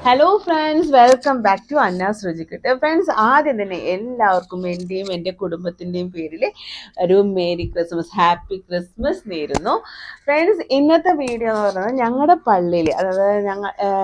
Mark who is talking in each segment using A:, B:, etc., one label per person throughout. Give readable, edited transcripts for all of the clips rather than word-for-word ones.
A: Hello friends, welcome back to അന്നാസ് രുചിക്കട്ട്. Friends, ആദ്യം തന്നെ എല്ലാവർക്കും എൻ്റെയും എൻ്റെ കുടുംബത്തിൻ്റെയും പേരിൽ ഒരു മേരി ക്രിസ്മസ്, ഹാപ്പി ക്രിസ്മസ് നേരുന്നു. ഫ്രണ്ട്സ്, ഇന്നത്തെ വീഡിയോ എന്ന് പറയുന്നത് ഞങ്ങളുടെ പള്ളിയിൽ, അതായത്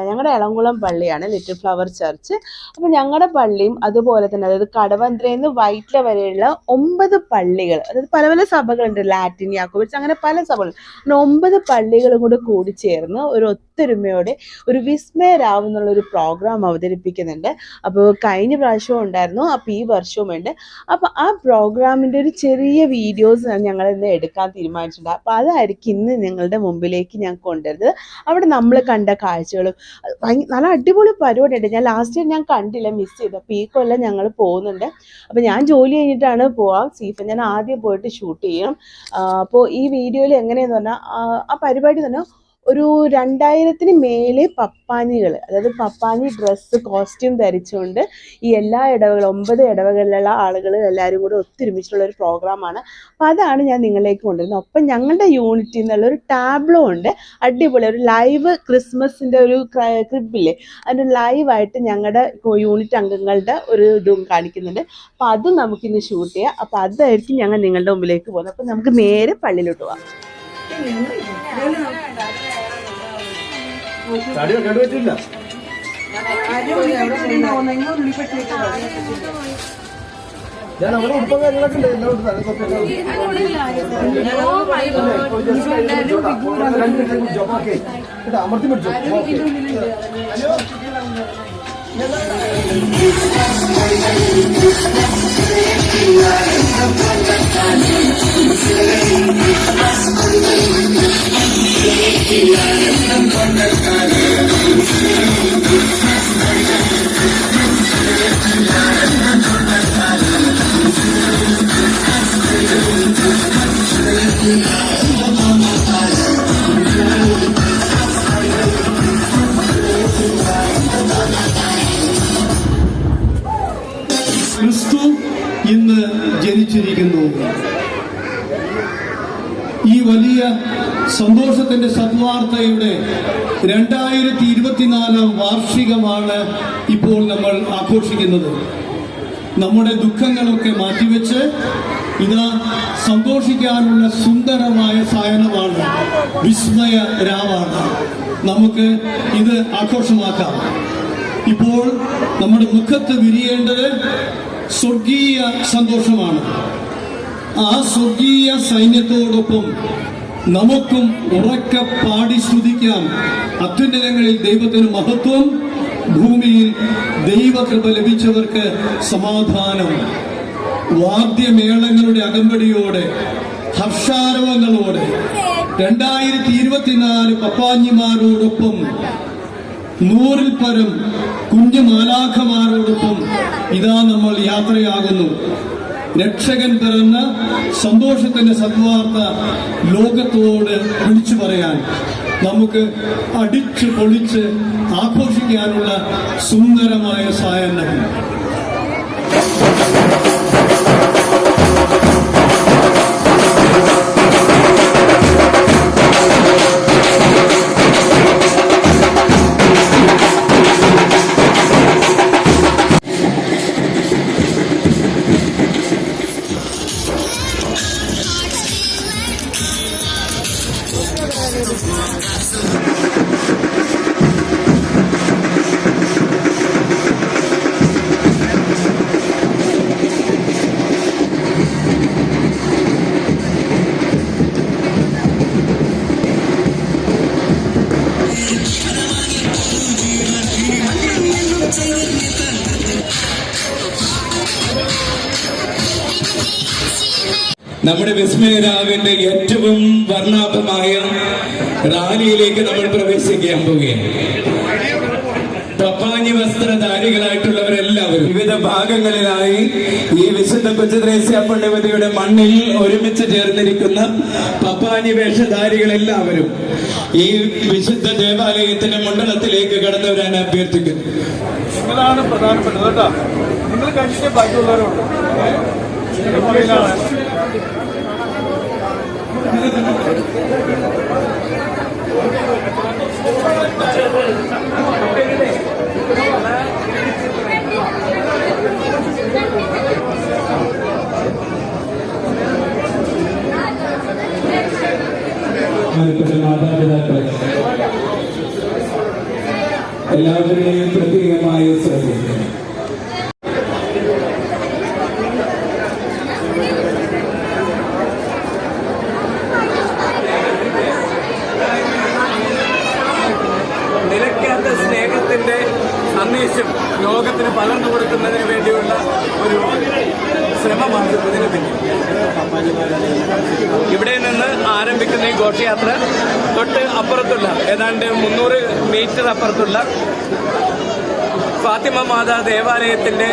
A: ഞങ്ങളുടെ എളംകുളം പള്ളിയാണ് ലിറ്റിൽ ഫ്ലവർ ചർച്ച്. അപ്പോൾ ഞങ്ങളുടെ പള്ളിയും അതുപോലെ തന്നെ, അതായത് കടവന്ത്രയിൽ നിന്ന് വൈറ്റില വരെയുള്ള 9 പള്ളികൾ, അതായത് പല പല സഭകളുണ്ട്, ലാറ്റിൻ, യാക്കോബിറ്റ്സ്, അങ്ങനെ പല സഭകൾ, 9 പള്ളികളും കൂടെ കൂടിച്ചേർന്ന് ഒരു ഒത്തൊരുമയോടെ ഒരു വിസ്മയരാവ് എന്നുള്ളൊരു പ്രോഗ്രാം അവതരിപ്പിക്കുന്നുണ്ട്. അപ്പോൾ കഴിഞ്ഞ പ്രാവശ്യവും ഉണ്ടായിരുന്നു, അപ്പോൾ ഈ വർഷവും ഉണ്ട്. അപ്പോൾ ആ പ്രോഗ്രാമിൻ്റെ ഒരു ചെറിയ വീഡിയോസ് ഞങ്ങൾ ഇന്ന് എടുക്കാൻ തീരുമാനിച്ചിട്ടുണ്ട്. അപ്പോൾ അതായിരിക്കും ഇന്ന് നിങ്ങളുടെ മുമ്പിലേക്ക് ഞാൻ കൊണ്ടുവരുന്നത്. അവിടെ നമ്മൾ കണ്ട കാഴ്ചകളും നല്ല അടിപൊളി പരിപാടിയുണ്ട്. ഞാൻ ലാസ്റ്റ് ഇയർ ഞാൻ കണ്ടില്ല, മിസ് ചെയ്തു. അപ്പോൾ ഈ കൊല്ലം ഞങ്ങൾ പോകുന്നുണ്ട്. അപ്പോൾ ഞാൻ ജോലി കഴിഞ്ഞിട്ടാണ് പോവാം. സീഫൻ ഞാൻ ആദ്യം പോയിട്ട് ഷൂട്ട് ചെയ്യണം. അപ്പോൾ ഈ വീഡിയോയിൽ എങ്ങനെയെന്ന് പറഞ്ഞാൽ ആ പരിപാടി തന്നെ ഒരു 2000-ന് മേലെ പപ്പാനികൾ, അതായത് പപ്പാനി ഡ്രസ്സ്, കോസ്റ്റ്യൂം ധരിച്ചുകൊണ്ട് ഈ എല്ലാ ഇടവകളും 9 ഇടവകളിലുള്ള ആളുകൾ എല്ലാവരും കൂടെ ഒത്തൊരുമിച്ചുള്ള ഒരു പ്രോഗ്രാമാണ്. അപ്പോൾ അതാണ് ഞാൻ നിങ്ങളിലേക്ക് കൊണ്ടുവരുന്നത്. ഒപ്പം ഞങ്ങളുടെ യൂണിറ്റിൽ നിന്നുള്ളൊരു ടാബ്ലോ ഉണ്ട്, അടിപൊളി ഒരു ലൈവ് ക്രിസ്മസിൻ്റെ ഒരു ക്രിബില്ലേ, അതിൻ്റെ ലൈവായിട്ട് ഞങ്ങളുടെ യൂണിറ്റ് അംഗങ്ങളുടെ ഒരു ഇതും കാണിക്കുന്നുണ്ട്. അപ്പോൾ അതും നമുക്കിന്ന് ഷൂട്ട് ചെയ്യാം. അപ്പോൾ അതായിരിക്കും ഞങ്ങൾ നിങ്ങളുടെ മുമ്പിലേക്ക് പോകുന്നത്. അപ്പോൾ നമുക്ക് നേരെ പള്ളിയിലോട്ട് പോകാം.
B: ഞാൻ അവിടെ ഉടുപ്പം കാര്യങ്ങളൊക്കെ ഉണ്ട്. എല്ലാം അമർത്തി പിടിച്ചോ.
C: ക്രിസ്തു ഇന്ന് ജനിച്ചിരിക്കുന്നു. ഈ വലിയ സന്തോഷത്തിന്റെ സദ്വാർത്തയുടെ 2024 വാർഷികമാണ് ഇപ്പോൾ നമ്മൾ ആഘോഷിക്കുന്നത്. നമ്മുടെ ദുഃഖങ്ങളൊക്കെ മാറ്റിവെച്ച് ഇതാ സന്തോഷിക്കാനുള്ള സുന്ദരമായ സായനമാണ്, വിസ്മയ രാവാണ്. നമുക്ക് ഇത് ആഘോഷമാക്കാം. ഇപ്പോൾ നമ്മുടെ മുഖത്ത് വിരിയേണ്ടത് സ്വർഗീയ സന്തോഷമാണ്. ആ സ്വർഗീയ സൈന്യത്തോടൊപ്പം നമുക്കും ഉറക്കെ പാടി സ്തുതിക്കാം. അത്യുന്നതങ്ങളിൽ ദൈവത്തിന് മഹത്വം, ഭൂമിയിൽ ദൈവകൃപ ലഭിച്ചവർക്ക് സമാധാനം. വാദ്യമേളങ്ങളുടെ അകമ്പടിയോടെ, ഹർഷാരവങ്ങളോടെ 2024 പപ്പാഞ്ഞിമാരോടൊപ്പം 100-ൽ പരം കുഞ്ഞു മാലാഖമാരോടൊപ്പം ഇതാ നമ്മൾ യാത്രയാകുന്നു. രക്ഷകൻ പിറന്ന സന്തോഷത്തിന്റെ സദ്വാർത്ത ലോകത്തോട് വിളിച്ചു പറയാൻ, നമുക്ക് അടിച്ചു പൊളിച്ച് ആഘോഷിക്കാനുള്ള സുന്ദരമായ സായനം.
D: നമ്മുടെ വിസ്മയരാവിന്റെ ഏറ്റവും വർണ്ണാഭമായ റാലിയിലേക്ക് നമ്മൾ പ്രവേശിക്കാൻ പോവുകയാണ്. പപ്പാഞ്ഞി വസ്ത്രധാരികളായിട്ടുള്ളവരെല്ലാവരും വിവിധ ഭാഗങ്ങളിലായി ഈ വിശുദ്ധ കൊച്ചുത്രേസ്യ പുണ്യവതിയുടെ മണ്ണിൽ ഒരുമിച്ച് ചേർന്നിരിക്കുന്ന പപ്പാഞ്ഞി വേഷധാരികളെല്ലാവരും ഈ വിശുദ്ധ ദേവാലയത്തിന്റെ മണ്ഡലത്തിലേക്ക് കടന്നു വരാൻ അഭ്യർത്ഥിക്കുന്നു.
B: നിങ്ങളാണ് പ്രധാനപ്പെട്ടത് കേട്ടോ. നിങ്ങൾ കഴിഞ്ഞിട്ടേ ബാക്കിയുള്ളവരുണ്ട്.
D: എല്ലാവരുടെയും പ്രത്യേകമായ ശ്രദ്ധ. നിലയ്ക്കാത്ത സ്നേഹത്തിന്റെ സന്ദേശം ലോകത്തിന് പകർന്നു കൊടുക്കുന്നതിന് വേണ്ടിയുള്ള ഒരു ശ്രമമാണ് ഇതിന് പിന്നിൽ. ഇവിടെ നിന്ന് ആരംഭിക്കുന്ന ഈ ഘോഷയാത്ര തൊട്ട് അപ്പുറത്തുള്ള ഏതാണ്ട് 300 മീറ്റർ അപ്പുറത്തുള്ള ഫാത്തിമ മാതാ ദേവാലയത്തിന്റെ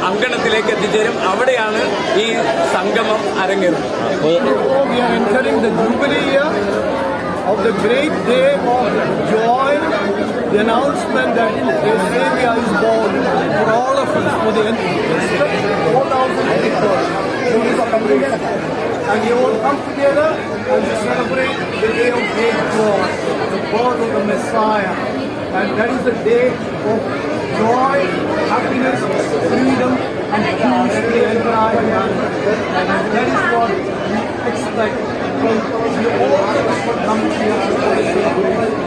D: അങ്കണത്തിലേക്ക് എത്തിച്ചേരും. അവിടെയാണ് ഈ സംഗമം അരങ്ങേറുന്നത്.
B: We are entering the Jubilee year of the great day of joy, the announcement that a Savior is born for all of us, for the expect 4,000 people. And we all come together and to celebrate the day of great joy, the birth of the Messiah. And that is the day of joy, happiness, freedom, and peace to the entire land. And that is what we expect from all of us who come here to celebrate.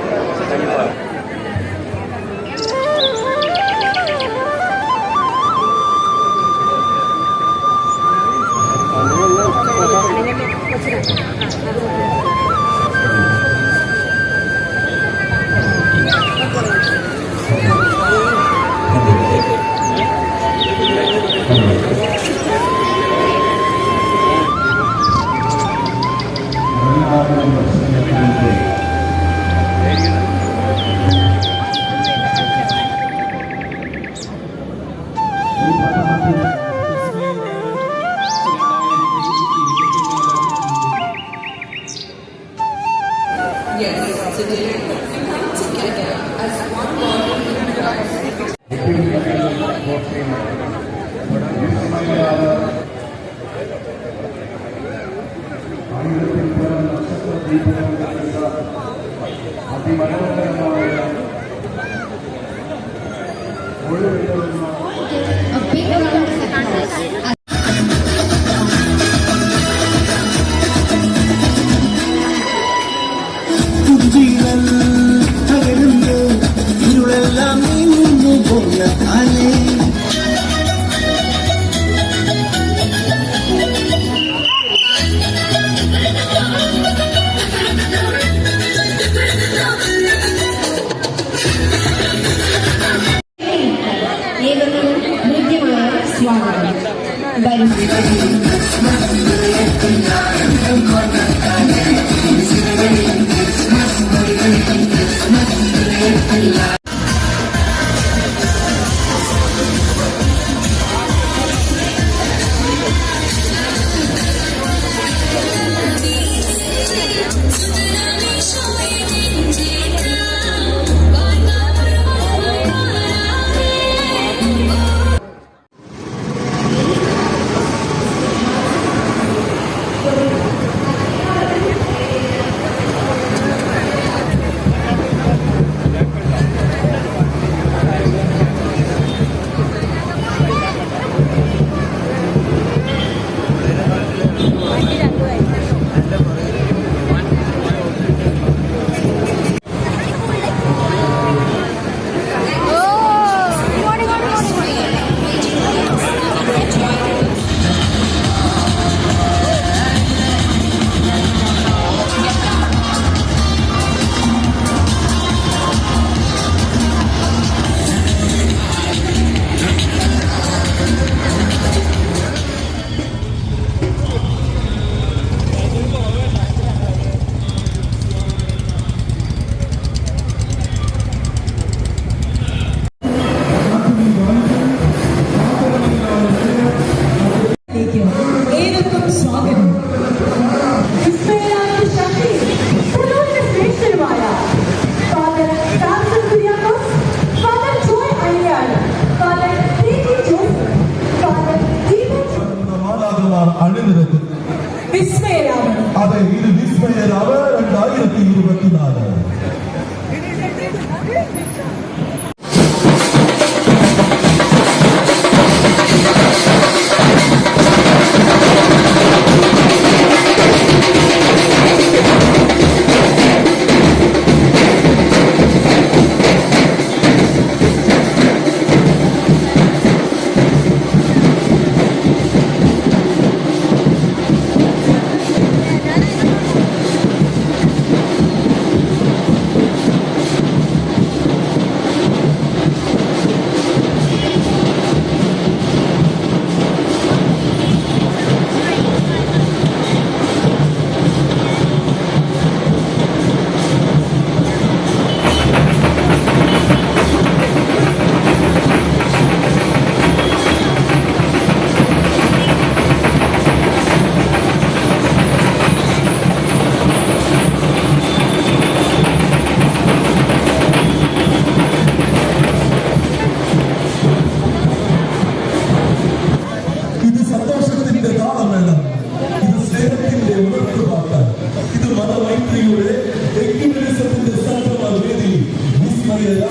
E: ആകാശത്തിന്റെ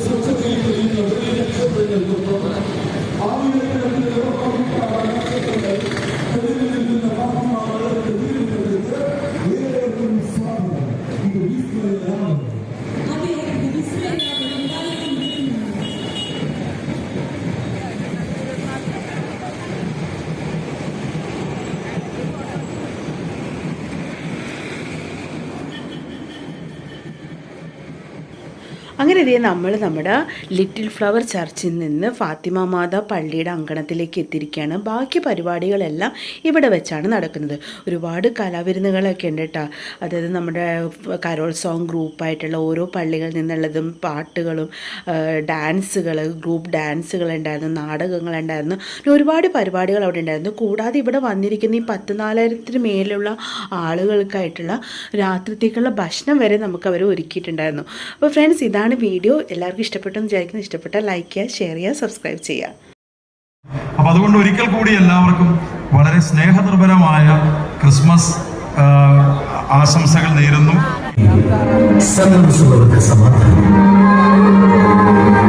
E: സ്വച്ഛതയിൽ കഴിയുന്ന വലിയ നക്ഷത്രങ്ങൾക്കൊപ്പം നിൽക്കുന്ന പാപമാർക്ക് ഏവർക്കും സ്വാഗതം. ഇത് വിസ്മയമാണ്.
A: അങ്ങനെ ഇതേ നമ്മൾ നമ്മുടെ ലിറ്റിൽ ഫ്ലവർ ചർച്ചിൽ നിന്ന് ഫാത്തിമ മാത പള്ളിയുടെ അങ്കണത്തിലേക്ക് എത്തിയിരിക്കുകയാണ്. ബാക്കി പരിപാടികളെല്ലാം ഇവിടെ വെച്ചാണ് നടക്കുന്നത്. ഒരുപാട് കലാവിരുന്നുകളൊക്കെ ഉണ്ട് കേട്ടോ. അതായത് നമ്മുടെ കരോൾ സോങ് ഗ്രൂപ്പായിട്ടുള്ള ഓരോ പള്ളികളിൽ നിന്നുള്ളതും പാട്ടുകളും ഡാൻസുകൾ, ഗ്രൂപ്പ് ഡാൻസുകളുണ്ടായിരുന്നു, നാടകങ്ങളുണ്ടായിരുന്നു, ഒരുപാട് പരിപാടികൾ അവിടെ ഉണ്ടായിരുന്നു. കൂടാതെ ഇവിടെ വന്നിരിക്കുന്ന ഈ 14,000 മേലുള്ള ആളുകൾക്കായിട്ടുള്ള രാത്രിത്തേക്കുള്ള ഭക്ഷണം വരെ നമുക്ക് അവർ ഒരുക്കിയിട്ടുണ്ടായിരുന്നു. അപ്പോൾ ഫ്രണ്ട്സ്, ഇതാണ് വീഡിയോ. എല്ലാവർക്കും ഇഷ്ടപ്പെട്ടെന്ന് വിചാരിക്കുന്നു. ഇഷ്ടപ്പെട്ടാൽ ലൈക്ക് ചെയ്യുക, ഷെയർ ചെയ്യുക, സബ്സ്ക്രൈബ് ചെയ്യുക.
F: അപ്പൊ അതുകൊണ്ട് ഒരിക്കൽ കൂടി എല്ലാവർക്കും വളരെ സ്നേഹനിർഭരമായ ക്രിസ്മസ് ആശംസകൾ നേരുന്നു.
E: സമാധാനം.